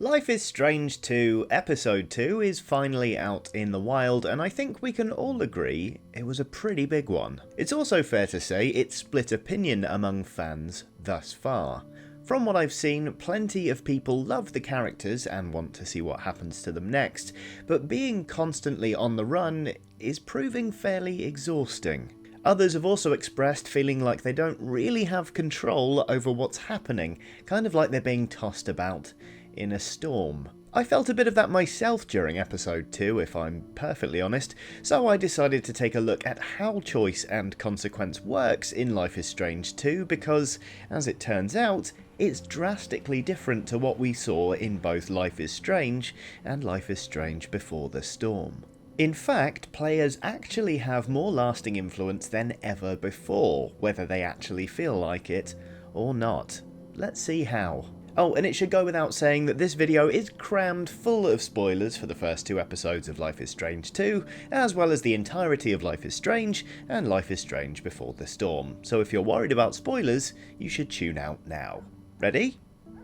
Life is Strange 2 Episode 2 is finally out in the wild, and I think we can all agree it was a pretty big one. It's also fair to say it's split opinion among fans thus far. From what I've seen, plenty of people love the characters and want to see what happens to them next, but being constantly on the run is proving fairly exhausting. Others have also expressed feeling like they don't really have control over what's happening, kind of like they're being tossed about in a storm. I felt a bit of that myself during episode 2, if I'm perfectly honest, so I decided to take a look at how choice and consequence works in Life is Strange 2 because, as it turns out, it's drastically different to what we saw in both Life is Strange and Life is Strange Before the Storm. In fact, players actually have more lasting influence than ever before, whether they actually feel like it or not. Let's see how. Oh, and it should go without saying that this video is crammed full of spoilers for the first 2 episodes of Life is Strange 2, as well as the entirety of Life is Strange and Life is Strange Before the Storm. So if you're worried about spoilers, you should tune out now. Ready?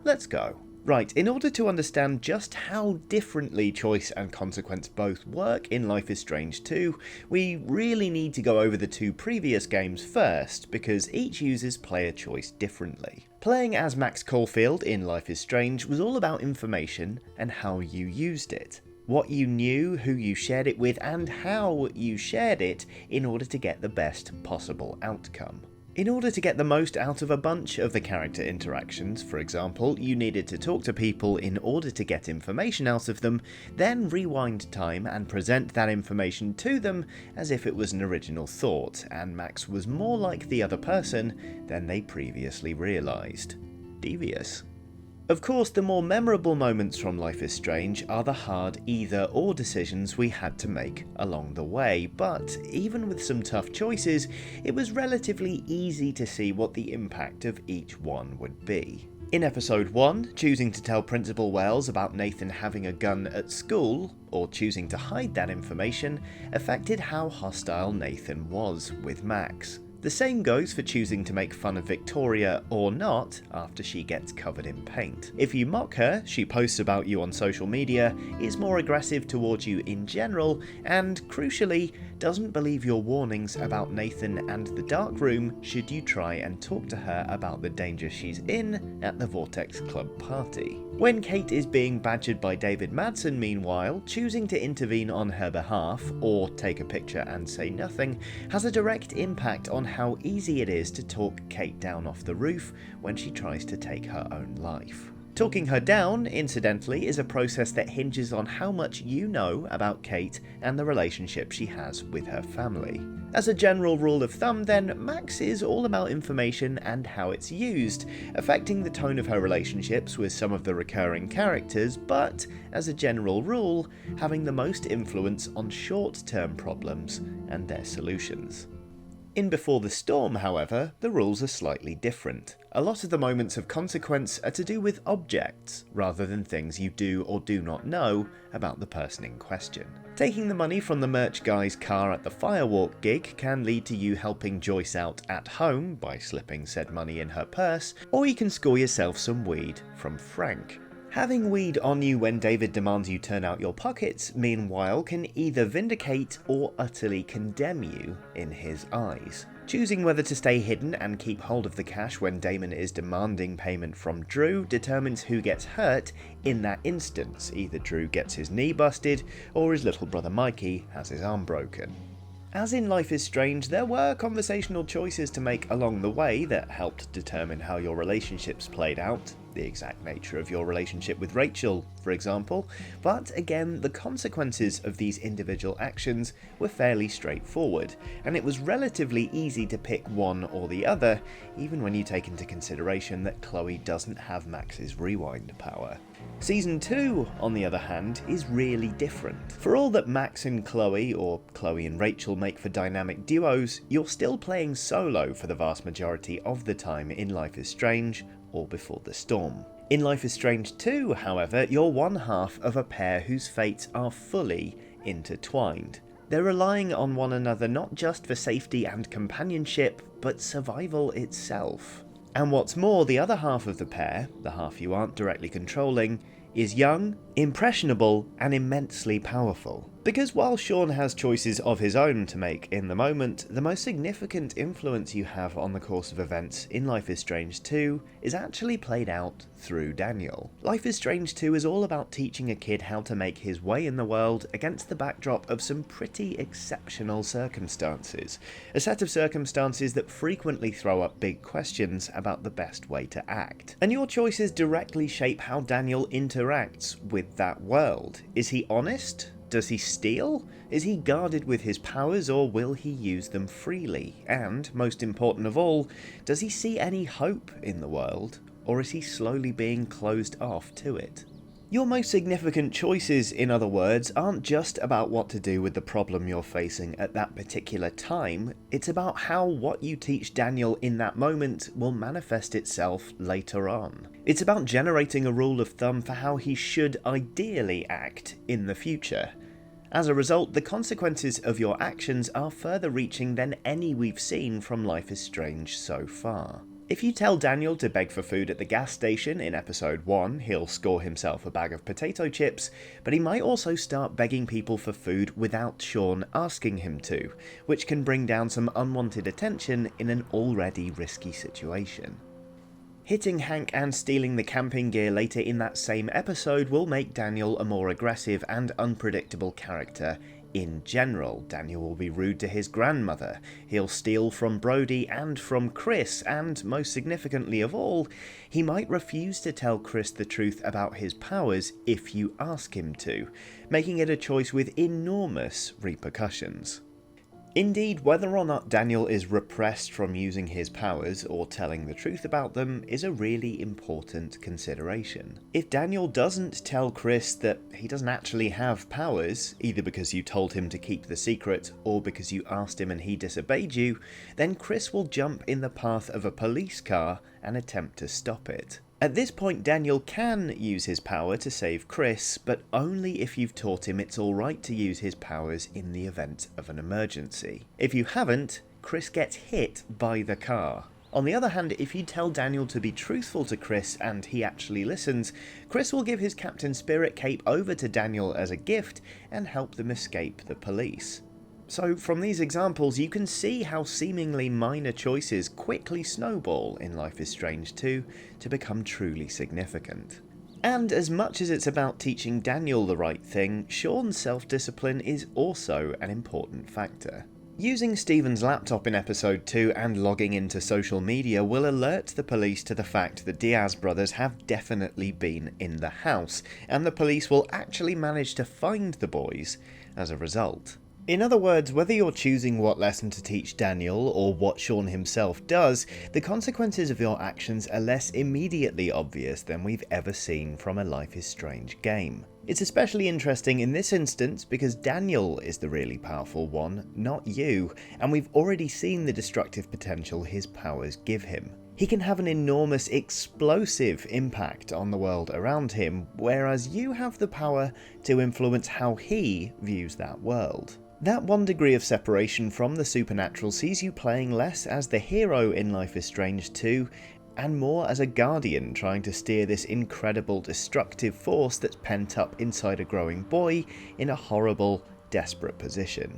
Let's go. Right, in order to understand just how differently choice and consequence both work in Life is Strange 2, we really need to go over the 2 previous games first, because each uses player choice differently. Playing as Max Caulfield in Life is Strange was all about information and how you used it. What you knew, who you shared it with, and how you shared it in order to get the best possible outcome. In order to get the most out of a bunch of the character interactions, for example, you needed to talk to people in order to get information out of them, then rewind time and present that information to them as if it was an original thought, and Max was more like the other person than they previously realised. Devious. Of course, the more memorable moments from Life is Strange are the hard either-or decisions we had to make along the way, but even with some tough choices, it was relatively easy to see what the impact of each one would be. In episode 1, choosing to tell Principal Wells about Nathan having a gun at school, or choosing to hide that information, affected how hostile Nathan was with Max. The same goes for choosing to make fun of Victoria or not after she gets covered in paint. If you mock her, she posts about you on social media, is more aggressive towards you in general, and crucially, doesn't believe your warnings about Nathan and the dark room should you try and talk to her about the danger she's in at the Vortex Club party. When Kate is being badgered by David Madsen, meanwhile, choosing to intervene on her behalf, or take a picture and say nothing, has a direct impact on how easy it is to talk Kate down off the roof when she tries to take her own life. Talking her down, incidentally, is a process that hinges on how much you know about Kate and the relationship she has with her family. As a general rule of thumb then, Max is all about information and how it's used, affecting the tone of her relationships with some of the recurring characters, but, as a general rule, having the most influence on short-term problems and their solutions. In Before the Storm, however, the rules are slightly different. A lot of the moments of consequence are to do with objects, rather than things you do or do not know about the person in question. Taking the money from the merch guy's car at the Firewalk gig can lead to you helping Joyce out at home by slipping said money in her purse, or you can score yourself some weed from Frank. Having weed on you when David demands you turn out your pockets, meanwhile, can either vindicate or utterly condemn you in his eyes. Choosing whether to stay hidden and keep hold of the cash when Damon is demanding payment from Drew determines who gets hurt in that instance. Either Drew gets his knee busted, or his little brother Mikey has his arm broken. As in Life is Strange, there were conversational choices to make along the way that helped determine how your relationships played out. The exact nature of your relationship with Rachel, for example, but again, the consequences of these individual actions were fairly straightforward, and it was relatively easy to pick one or the other, even when you take into consideration that Chloe doesn't have Max's rewind power. Season 2, on the other hand, is really different. For all that Max and Chloe, or Chloe and Rachel, make for dynamic duos, you're still playing solo for the vast majority of the time in Life is Strange, or Before the Storm. In Life is Strange 2, however, you're one half of a pair whose fates are fully intertwined. They're relying on one another not just for safety and companionship, but survival itself. And what's more, the other half of the pair, the half you aren't directly controlling, is young, impressionable, and immensely powerful. Because while Sean has choices of his own to make in the moment, the most significant influence you have on the course of events in Life is Strange 2 is actually played out through Daniel. Life is Strange 2 is all about teaching a kid how to make his way in the world against the backdrop of some pretty exceptional circumstances. A set of circumstances that frequently throw up big questions about the best way to act. And your choices directly shape how Daniel interacts with that world. Is he honest? Does he steal? Is he guarded with his powers, or will he use them freely? And, most important of all, does he see any hope in the world, or is he slowly being closed off to it? Your most significant choices, in other words, aren't just about what to do with the problem you're facing at that particular time, it's about how what you teach Daniel in that moment will manifest itself later on. It's about generating a rule of thumb for how he should ideally act in the future. As a result, the consequences of your actions are further reaching than any we've seen from Life is Strange so far. If you tell Daniel to beg for food at the gas station in episode 1, he'll score himself a bag of potato chips, but he might also start begging people for food without Sean asking him to, which can bring down some unwanted attention in an already risky situation. Hitting Hank and stealing the camping gear later in that same episode will make Daniel a more aggressive and unpredictable character in general. Daniel will be rude to his grandmother, he'll steal from Brody and from Chris, and most significantly of all, he might refuse to tell Chris the truth about his powers if you ask him to, making it a choice with enormous repercussions. Indeed, whether or not Daniel is repressed from using his powers or telling the truth about them is a really important consideration. If Daniel doesn't tell Chris that he doesn't actually have powers, either because you told him to keep the secret or because you asked him and he disobeyed you, then Chris will jump in the path of a police car and attempt to stop it. At this point, Daniel can use his power to save Chris, but only if you've taught him it's alright to use his powers in the event of an emergency. If you haven't, Chris gets hit by the car. On the other hand, if you tell Daniel to be truthful to Chris and he actually listens, Chris will give his Captain Spirit cape over to Daniel as a gift and help them escape the police. So from these examples, you can see how seemingly minor choices quickly snowball in Life is Strange 2 to become truly significant. And as much as it's about teaching Daniel the right thing, Sean's self-discipline is also an important factor. Using Steven's laptop in episode 2 and logging into social media will alert the police to the fact the Diaz brothers have definitely been in the house, and the police will actually manage to find the boys as a result. In other words, whether you're choosing what lesson to teach Daniel or what Sean himself does, the consequences of your actions are less immediately obvious than we've ever seen from a Life is Strange game. It's especially interesting in this instance because Daniel is the really powerful one, not you, and we've already seen the destructive potential his powers give him. He can have an enormous, explosive impact on the world around him, whereas you have the power to influence how he views that world. That one degree of separation from the supernatural sees you playing less as the hero in Life is Strange 2, and more as a guardian trying to steer this incredible destructive force that's pent up inside a growing boy in a horrible, desperate position.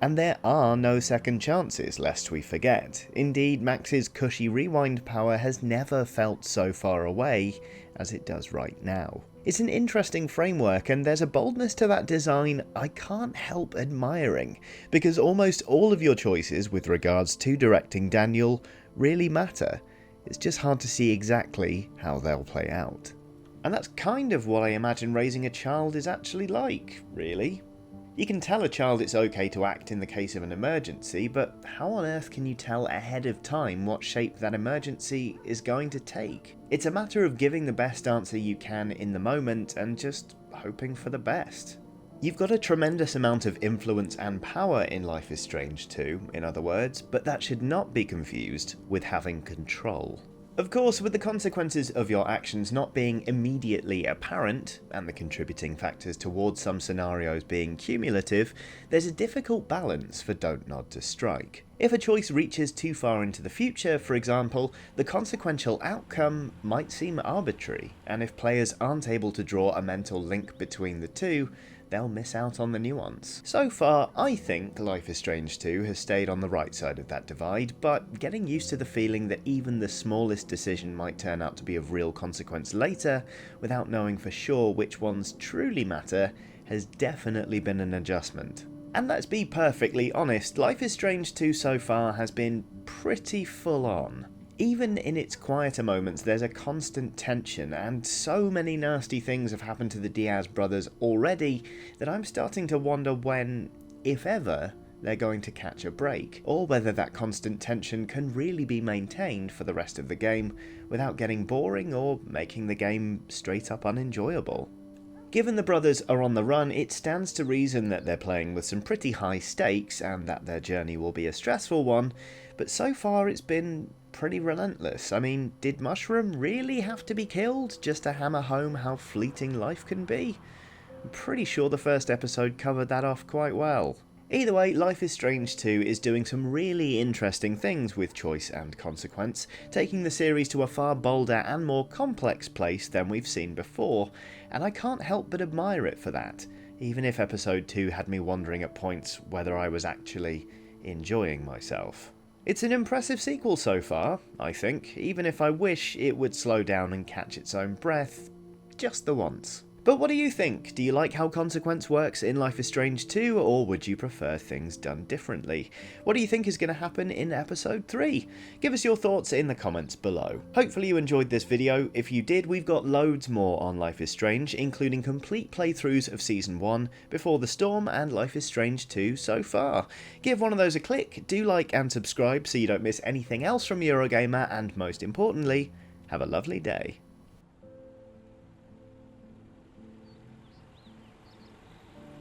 And there are no second chances, lest we forget. Indeed, Max's cushy rewind power has never felt so far away as it does right now. It's an interesting framework, and there's a boldness to that design I can't help admiring, because almost all of your choices with regards to directing Daniel really matter. It's just hard to see exactly how they'll play out. And that's kind of what I imagine raising a child is actually like, really. You can tell a child it's okay to act in the case of an emergency, but how on earth can you tell ahead of time what shape that emergency is going to take? It's a matter of giving the best answer you can in the moment and just hoping for the best. You've got a tremendous amount of influence and power in Life is Strange 2, in other words, but that should not be confused with having control. Of course, with the consequences of your actions not being immediately apparent, and the contributing factors towards some scenarios being cumulative, there's a difficult balance for Don't Nod to strike. If a choice reaches too far into the future, for example, the consequential outcome might seem arbitrary, and if players aren't able to draw a mental link between the two, they'll miss out on the nuance. So far, I think Life is Strange 2 has stayed on the right side of that divide, but getting used to the feeling that even the smallest decision might turn out to be of real consequence later, without knowing for sure which ones truly matter, has definitely been an adjustment. And let's be perfectly honest, Life is Strange 2 so far has been pretty full on. Even in its quieter moments, there's a constant tension, and so many nasty things have happened to the Diaz brothers already that I'm starting to wonder when, if ever, they're going to catch a break, or whether that constant tension can really be maintained for the rest of the game without getting boring or making the game straight up unenjoyable. Given the brothers are on the run, it stands to reason that they're playing with some pretty high stakes and that their journey will be a stressful one, but so far it's been pretty relentless. I mean, did Mushroom really have to be killed just to hammer home how fleeting life can be? I'm pretty sure the first episode covered that off quite well. Either way, Life is Strange 2 is doing some really interesting things with choice and consequence, taking the series to a far bolder and more complex place than we've seen before, and I can't help but admire it for that, even if episode 2 had me wondering at points whether I was actually enjoying myself. It's an impressive sequel so far, I think, even if I wish it would slow down and catch its own breath just the once. But what do you think? Do you like how consequence works in Life is Strange 2, or would you prefer things done differently? What do you think is going to happen in episode 3? Give us your thoughts in the comments below. Hopefully you enjoyed this video. If you did, we've got loads more on Life is Strange, including complete playthroughs of Season 1, Before the Storm, and Life is Strange 2 so far. Give one of those a click, do like and subscribe so you don't miss anything else from Eurogamer, and most importantly, have a lovely day.